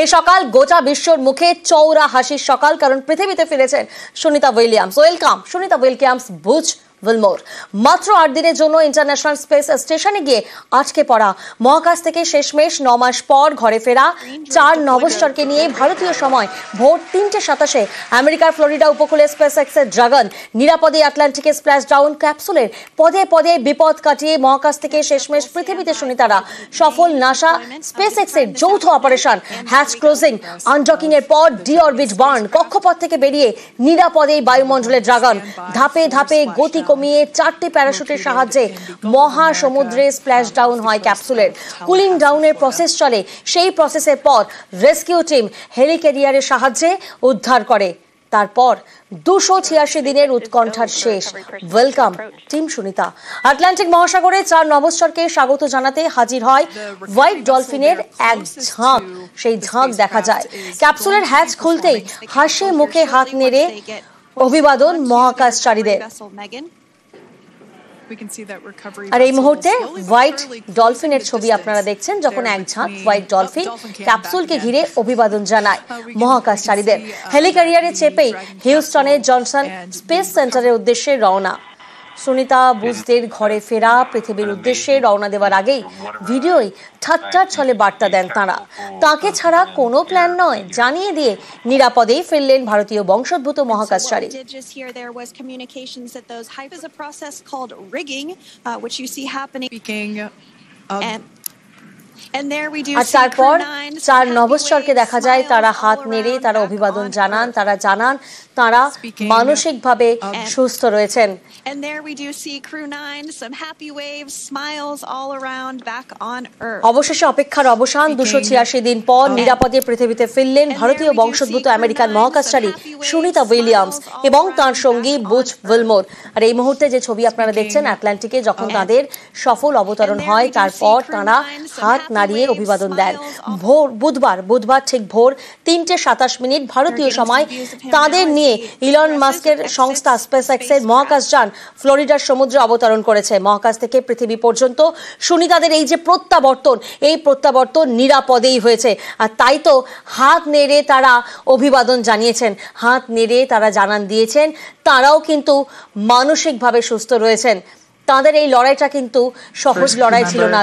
এই সকাল গোটা বিশ্বর মুখে চওড়া হাসির সকাল, কারণ পৃথিবীতে ফিরেছেন Sunita Williams. Welcome Sunita Williams, Butch Wilmore. মাত্র 8 দিনের জন্য ইন্টারন্যাশনাল স্পেস স্টেশনে গিয়ে আটকে পড়া, মহাকাশ থেকে শেষমেশ 9 মাস পর ঘরে ফেরা 4 নভোশ্চরকে নিয়ে ভারতীয় সময় ভোর 3:27 আমেরিকার ফ্লোরিডা উপকূলে স্পেস এক্সের ড্রাগন নিরাপদে আটলান্টিকে স্প্ল্যাশ ডাউন ক্যাপসুলের পদে পদে বিপদ কাটিয়ে মহাকাশ থেকে শেষমেশ পৃথিবীতে সুনিতারা। সফল নাসা স্পেস এক্সের যৌথ অপারেশন হ্যাচ ক্লোজিং, আনডকিং এর পর ডিঅরবিট বার্ন, কক্ষপথ থেকে বেরিয়ে নিরাপদে বায়ুমণ্ডলে ড্রাগন ধাপে ধাপে গতি কমিয়ে 4টি প্যারাশুটের সাহায্যে মহাসমুদ্রে স্প্ল্যাশ ডাউন হয় ক্যাপসুলের। কুলিং ডাউনের প্রসেস চলে, সেই প্রসেসের পর রেস্কিউ টিম হেলিক্যারিয়ারের সাহায্যে উদ্ধার করে। তারপর 286 দিনের উৎকণ্ঠার শেষ। Welcome team Sunita. আটলান্টিক মহাসাগরে 4 নভোশ্চরকে স্বাগত জানাতে হাজির হয় হোয়াইট ডলফিনের এক ঝাঁক। সেই ঝাঁক দেখা যায় ক্যাপসুলের হ্যাচ খুলতেই হাসি মুখে হাত নেড়ে অভিবাদন মহাকাশচারীদের। আর এই মুহূর্তে হোয়াইট ডলফিনের ছবি আপনারা দেখছেন, যখন এক ঝাঁক হোয়াইট ডলফিন ক্যাপসুলকে ঘিরে অভিবাদন জানায় মহাকাশচারীদের। হেলিক্যারিয়ারে চেপেই হিউস্টনের জনসন স্পেস সেন্টারের উদ্দেশ্যে রওনা। সুনিতা বুচদের ঘরে ফেরা পৃথিবীর উদ্দেশ্যে রওনা দেওয়ার আগেই ভিডিওয় ঠাট্টার ছলে বার্তা দেন তাঁরা। তাকে ছাড়া কোনো প্ল্যান নয় জানিয়ে দিয়ে নিরাপদেই ফিরলেন ভারতীয় বংশোদ্ভূত মহাকাশচারী। আর তারপর 4 নভোশ্চরকে দেখা যায়, তারা হাত নেড়ে তারা অভিবাদন জানান, তারা জানান তারা মানসিকভাবে সুস্থ রয়েছেন। অবশেষে অপেক্ষার অবসান। 286 দিন পর নিরাপদে পৃথিবীতে ফিরলেন ভারতীয় বংশোদ্ভূত আমেরিকান মহাকাশচারী সুনিতা উইলিয়ামস এবং তার সঙ্গী বুচ উইলমোর। আর এই মুহূর্তে যে ছবি আপনারা দেখছেন আটলান্টিকে যখন তাদের সফল অবতরণ হয়, তারপর তারা হাত নাড়িয়ে অভিবাদন দেন। বুধবার ঠিক ভোর 3:27 ভারতীয় সময় তাদের নিয়ে ইলন মাস্কের সংস্থা স্পেস এক্সের মহাকাশযান ফ্লোরিডার সমুদ্রে অবতরণ করেছে। মহাকাশ থেকে পৃথিবী পর্যন্ত সুনিতাদের এই যে প্রত্যাবর্তন, এই প্রত্যাবর্তন নিরাপদেই হয়েছে। আর তাই তো হাত নেড়ে তারা অভিবাদন জানিয়েছেন, হাত নেড়ে তারা জানান দিয়েছেন তারাও কিন্তু মানসিকভাবে সুস্থ রয়েছেন। তাদের এই লড়াইটা কিন্তু সহজ লড়াই ছিল না,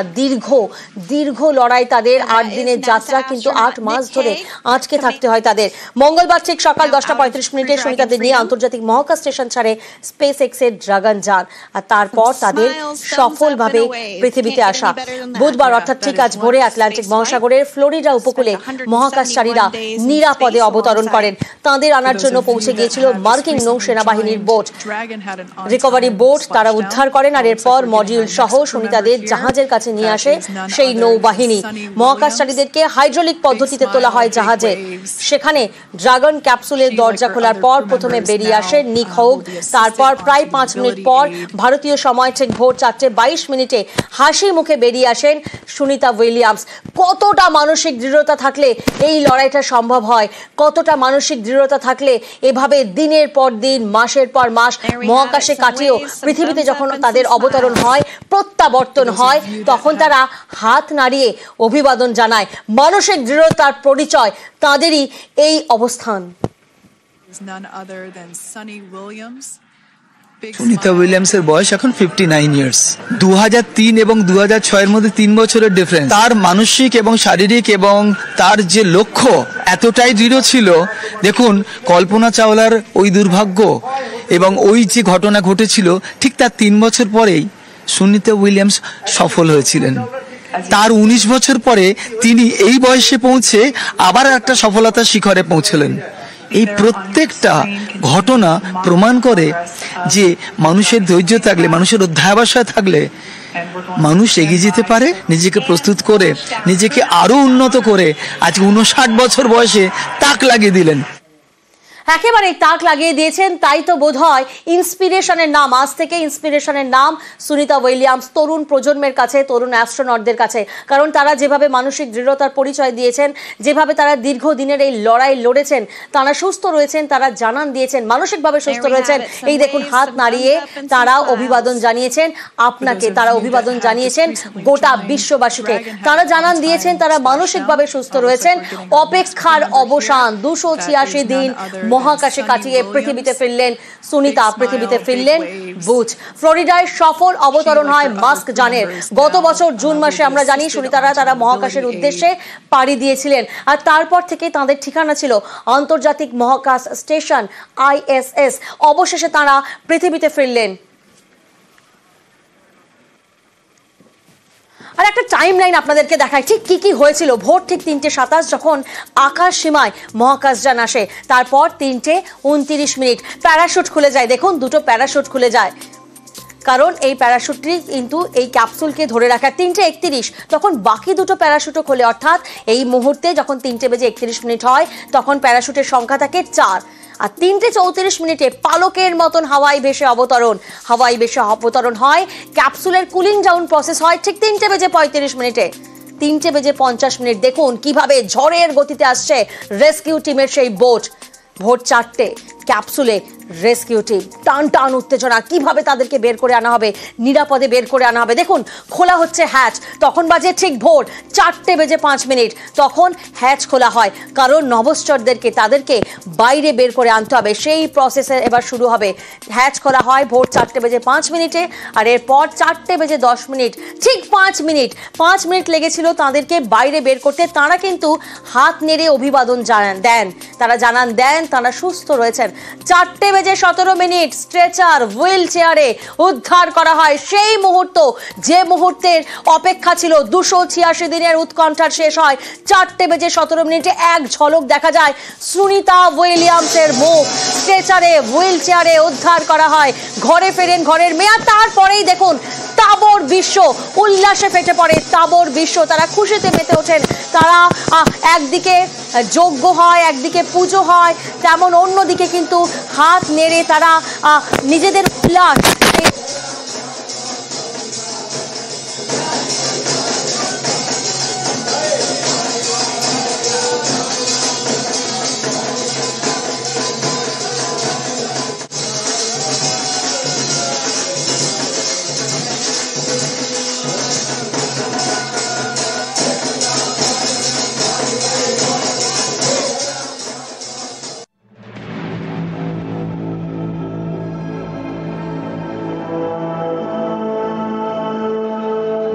দীর্ঘ লড়াই তাদের। 8 দিনের যাত্রা, কিন্তু 8 মাস ধরে আটকে থাকতে হয় তাদের। মঙ্গলবার ঠিক সকাল 10:35 সুনিতাদের নিয়ে আন্তর্জাতিক মহাকাশ স্টেশন ছাড়ে স্পেস এক্সের ড্রাগন যান। আর তারপর তাদের সফলভাবে পৃথিবীতে আসা। বুধবার অর্থাৎ ঠিক আজ ভোরে আটলান্টিক মহাসাগরের ফ্লোরিডা উপকূলে মহাকাশচারীরা নিরাপদে অবতরণ করেন। তাদের আনার জন্য পৌঁছে গিয়েছিল মার্কিন নৌ সেনাবাহিনীর বোট, রিকভারি বোট। তারা উদ্ধার করেন আর এরপর মডিউল সহ সুনিতাদের জাহাজের কাছে নিয়ে আসে সেই নৌবাহিনী। মহাকাশচারীদেরকে হাইড্রোলিক পদ্ধতিতে তোলা হয় জাহাজে। সেখানে ড্রাগন ক্যাপসুলের দরজা খোলার পর প্রথমে বেরিয়ে আসে নিক হোগ। তারপর প্রায় 5 মিনিট পর ভারতীয় সময় ঠিক ভোর 4:22 হাসি মুখে বেরিয়ে আসেন সুনিতা উইলিয়ামস। কতটা মানসিক দৃঢ়তা থাকলে এই লড়াইটা সম্ভব হয়, কতটা মানসিক দৃঢ়তা থাকলে এভাবে দিনের পর দিন মাসের পর মাস মহাকাশে কাটিয়েও পৃথিবীতে যখন তাদের অবতরণ হয়, প্রত্যাবর্তন হয়, তখন তারা হাত নাড়িয়ে অভিবাদন জানায়। মানসিক দৃঢ়তার পরিচয় তাদেরই এই অবস্থান। সুনিতা উইলিয়ামসের বয়স এখন 59 ইয়ার্স। 2003 এবং 2006 এর মধ্যে 3 বছরের ডিফারেন্স। তার মানসিক এবং শারীরিক এবং তার যে লক্ষ্য এতটাই দৃঢ় ছিল। দেখুন, কল্পনা চাওলার ওই দুর্ভাগ্য এবং ওই যে ঘটনা ঘটেছিল, ঠিক তার 3 বছর পরেই সুনিতা উইলিয়ামস সফল হয়েছিলেন। তার 19 বছর পরে তিনি এই বয়সে পৌঁছে আবার একটা সফলতার শিখরে পৌঁছলেন। এই প্রত্যেকটা ঘটনা প্রমাণ করে যে মানুষের ধৈর্য থাকলে, মানুষের অধ্যাবসায় থাকলে মানুষ এগিয়ে যেতে পারে। নিজেকে প্রস্তুত করে, নিজেকে আরো উন্নত করে আজ 59 বছর বয়সে তাক লাগিয়ে দিলেন। একেবারে তাক লাগিয়ে দিয়েছেন। তাই তো বোধহয় ইন্সপিরেশনের নাম, আজ থেকে ইন্সপিরেশনের নাম সুনিতা উইলিয়ামস তরুণ প্রজন্মের কাছে, তরুণ অ্যাস্ট্রোনটদের কাছে। কারণ তারা যেভাবে মানসিক দৃঢ়তার পরিচয় দিয়েছেন, যেভাবে তারা দীর্ঘদিনের এই লড়াই লড়েছেন, তারা সুস্থ রয়েছেন, তারা জানান দিয়েছেন মানসিকভাবে সুস্থ রয়েছেন। এই দেখুন হাত নাড়িয়ে তারা অভিবাদন জানিয়েছেন আপনাকে, তারা অভিবাদন জানিয়েছেন গোটা বিশ্ববাসীকে। তারা জানান দিয়েছেন তারা মানসিকভাবে সুস্থ রয়েছেন। অপেক্ষার অবসান, 286 দিন মহাকাশে কাটিয়ে পৃথিবীতে ফিরলেন সুনিতা, পৃথিবীতে ফিরলেন বুচ। ফ্লোরিডায় সফল অবতরণ হয় মাস্ক যানের। গত বছর জুন মাসে আমরা জানি সুনিতারা তারা মহাকাশের উদ্দেশ্যে পাড়ি দিয়েছিলেন, আর তারপর থেকে তাদের ঠিকানা ছিল আন্তর্জাতিক মহাকাশ স্টেশন ISS। অবশেষে তারা পৃথিবীতে ফিরলেন। আর একটা টাইম লাইন আপনাদেরকে দেখায় ঠিক কি কি হয়েছিল। ভোর ঠিক 3:27 যখন আকাশ সীমায় মহাকাশযান আসে, তারপর 3:29 প্যারাশুট খুলে যায়। দেখুন দুটো প্যারাশুট খুলে যায়, কারণ এই প্যারাশুটটি কিন্তু এই ক্যাপসুলকে ধরে রাখা। 3:31 তখন বাকি দুটো প্যারাশুটও খোলে, অর্থাৎ এই মুহূর্তে যখন 3:31 হয় তখন প্যারাশুটের সংখ্যা থাকে 4। আর 3:34 পালকের মতন হাওয়ায় ভেসে অবতরণ হয়। ক্যাপসুলের কুলিং ডাউন প্রসেস হয় ঠিক 3:35। 3:50 দেখুন কিভাবে ঝড়ের গতিতে আসছে রেস্কিউ টিমের সেই বোট। ভোর 4টে ক্যাপসুলে রেস্কিউ টিম, টান টান উত্তেজনা, কিভাবে তাদেরকে বের করে আনা হবে, নিরাপদে বের করে আনা হবে। দেখুন খোলা হচ্ছে হ্যাচ, তখন বাজে ঠিক ভোর 4:05। তখন হ্যাচ খোলা হয়, কারণ নভশ্চরদেরকে তাদেরকে বাইরে বের করে আনতে হবে। সেই প্রসেসে এবার শুরু হবে। হ্যাচ খোলা হয় ভোর 4:05, আর এরপর 4:10, ঠিক 5 মিনিট লেগেছিল তাদেরকে বাইরে বের করতে। তারা কিন্তু হাত নেড়ে অভিবাদন দেন, তারা জানান দেন তারা সুস্থ রয়েছেন। 4:17 স্ট্রেচার হুইল চেয়ারে উদ্ধার করা হয়। সেই মুহূর্ত, যে মুহূর্তের অপেক্ষা ছিল 286 দিনের উৎকণ্ঠার, শেষ হয় 4:17। এক ঝলক দেখা যায় সুনিতা উইলিয়ামসের মুখ। স্ট্রেচারে হুইল চেয়ারে উদ্ধার করা হয়, ঘরে ফেরেন ঘরের মেয়ে। তারপরেই দেখুন তাবড় বিশ্ব উল্লাসে ফেটে পড়ে, তাবড় বিশ্ব, তারা খুশিতে মেতে ওঠেন। তারা একদিকে যজ্ঞ হয়, একদিকে পুজো হয়, তেমন অন্যদিকে কিন্তু হাত নেড়ে তারা নিজেদের উল্লাস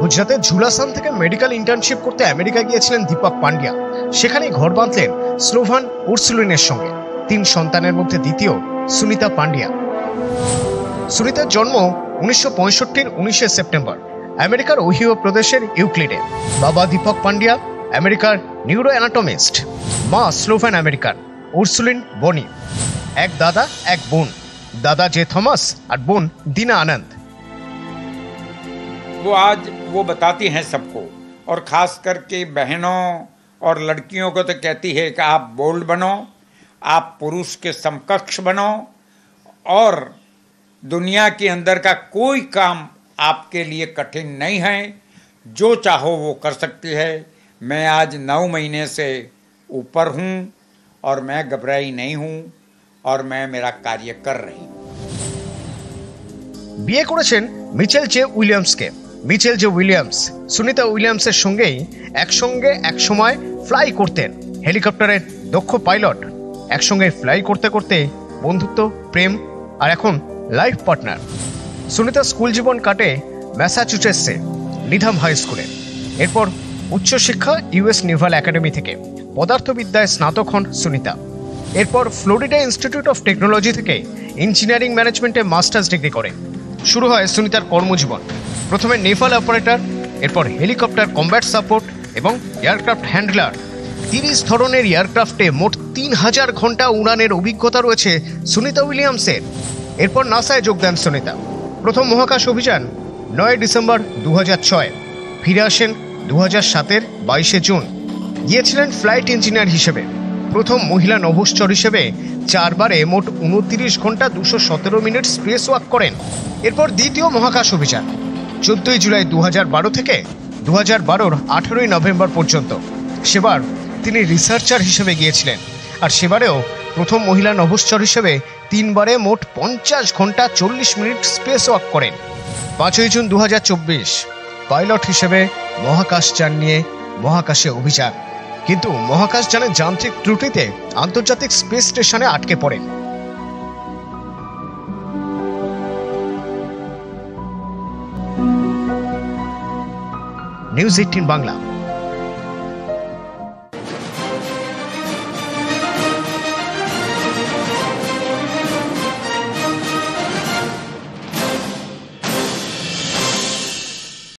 গুজরাতের ঝুলাসান থেকে মেডিকেল ইন্টার্নশিপ করতে আমেরিকা গিয়েছিলেন দীপক পান্ডিয়া। সেখানেই ঘর বাঁধলেন স্লোভান উর্সুলিনের সঙ্গে। 3 সন্তানের মধ্যে দ্বিতীয় সুনিতা পান্ডিয়া। সুনিতার জন্ম 1965 19 সেপ্টেম্বর আমেরিকার ওহিও প্রদেশের ইউক্লিডে। বাবা দীপক পান্ডিয়া আমেরিকার নিউরো অ্যানাটমিস্ট, মা স্লোভান আমেরিকান উর্সুলিন বনি। এক দাদা এক বোন, দাদা জে থমাস আর বোন দীনা আনন্দ। वो आज वो बताती हैं सबको, और ख़ास करके बहनों और लड़कियों को तो कहती है कि आप बोल्ड बनो, आप पुरुष के समकक्ष बनो, और दुनिया के अंदर का कोई काम आपके लिए कठिन नहीं है, जो चाहो वो कर सकती है। मैं आज 9 महीने से ऊपर हूँ और मैं घबराई नहीं हूँ, और मैं मेरा कार्य कर रही हूँ। বিয়ে করেছেন মিচেল জে উইলিয়ামসকে। মিচেল জে উইলিয়ামস সুনিতা উইলিয়ামসের সঙ্গেই একসঙ্গে একসময় ফ্লাই করতেন, হেলিকপ্টারের দক্ষ পাইলট। একসঙ্গে ফ্লাই করতে করতে বন্ধুত্ব, প্রেম, আর এখন লাইফ পার্টনার। সুনিতা স্কুল জীবন কাটে ম্যাসাচুসেটসে নিধাম হাই স্কুলে। এরপর উচ্চশিক্ষা US নেভাল একাডেমি থেকে পদার্থবিদ্যায় স্নাতক হন সুনিতা। এরপর ফ্লোরিডা ইনস্টিটিউট অফ টেকনোলজি থেকে ইঞ্জিনিয়ারিং ম্যানেজমেন্টে মাস্টার্স ডিগ্রি করে। শুরু হয় সুনিতার কর্মজীবন। প্রথমে নেভাল অপারেটর, এরপর হেলিকপ্টার কমব্যাট সাপোর্ট এবং এয়ারক্রাফট হ্যান্ডলার। 30 ধরনের এয়ারক্রাফটে মোট 3000 ঘন্টা উড়ানের অভিজ্ঞতা রয়েছে সুনিতা উইলিয়ামসের। এরপর নাসায় যোগ দেন সুনিতা। প্রথম মহাকাশ অভিযান 9 ডিসেম্বর 2006। ফিরে আসেন 2007-এর 22 জুন। গিয়েছিলেন ফ্লাইট ইঞ্জিনিয়ার হিসেবে। প্রথম মহিলা নভশ্চর হিসেবে 4বারে মোট 29 ঘন্টা 217 মিনিট স্পেস ওয়াক করেন। এরপর দ্বিতীয় মহাকাশ অভিযান 14 জুলাই 2012 থেকে 2012-র 18 নভেম্বর পর্যন্ত। সেবার তিনি রিসার্চার হিসেবে গিয়েছিলেন, আর সেবারেও প্রথম মহিলা নভোশ্চর হিসেবে 3বারে মোট 50 ঘন্টা 40 মিনিট স্পেস ওয়াক করেন। 5 জুন 2024 পাইলট হিসেবে মহাকাশযান নিয়ে মহাকাশে অভিযান, কিন্তু মহাকাশযানের যান্ত্রিক ত্রুটিতে আন্তর্জাতিক স্পেস স্টেশনে আটকে পড়েন। নিউজ 18 বাংলা।